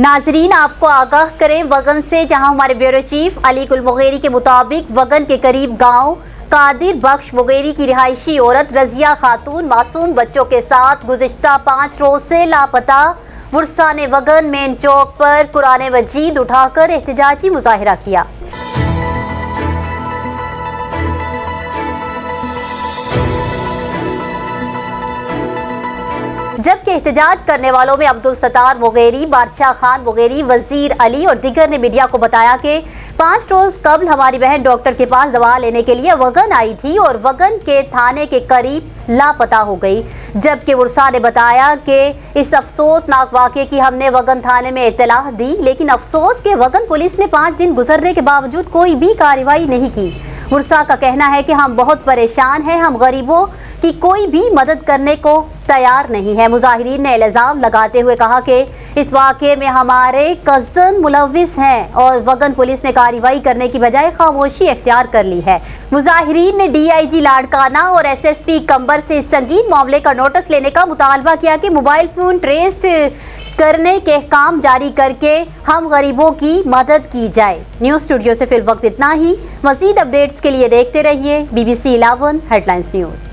नाजरीन, आपको आगाह करें वगन से, जहां हमारे ब्यूरो चीफ अली गुल मुगेरी के मुताबिक वगन के करीब गांव कादिर बख्श मुगेरी की रिहायशी औरत रजिया खातून मासूम बच्चों के साथ गुज़िश्ता 5 रोज से लापता। वुरसा ने वगन मेन चौक पर कुरान मजीद उठाकर एहतजाजी मुजाहिरा किया। जबकि एहतजाज करने वालों में अब्दुल सत्तार मुगेरी, बादशाह खान मुगेरी, वजीर अली और दिगर ने मीडिया को बताया कि 5 रोज कबल हमारी बहन डॉक्टर के पास दवा लेने के लिए वगन आई थी और वगन के थाने के करीब लापता हो गई। जबकि वुरसा ने बताया कि इस अफसोसनाक वाक़े की हमने वगन थाने में इत्तलाह दी, लेकिन अफसोस के वगन पुलिस ने 5 दिन गुजरने के बावजूद कोई भी कार्रवाई नहीं की। वुरसा का कहना है कि हम बहुत परेशान हैं, हम गरीबों की कोई भी मदद करने को तैयार नहीं है। मुजाहिरीन ने इल्जाम लगाते हुए कहा कि इस वाक़े में हमारे कज़न मुलव्विस हैं और वगन पुलिस ने कार्रवाई करने की बजाय खामोशी इख्तियार कर ली है। मुजाहिरीन ने DIG लाड़काना और SSP कंबर से इस संगीन मामले का नोटिस लेने का मुतालबा किया कि मोबाइल फोन ट्रेस करने के काम जारी करके हम गरीबों की मदद की जाए। न्यूज़ स्टूडियो से फिल वक्त इतना ही। मज़ीद अपडेट्स के लिए देखते रहिए BBC 11 हेडलाइंस न्यूज़।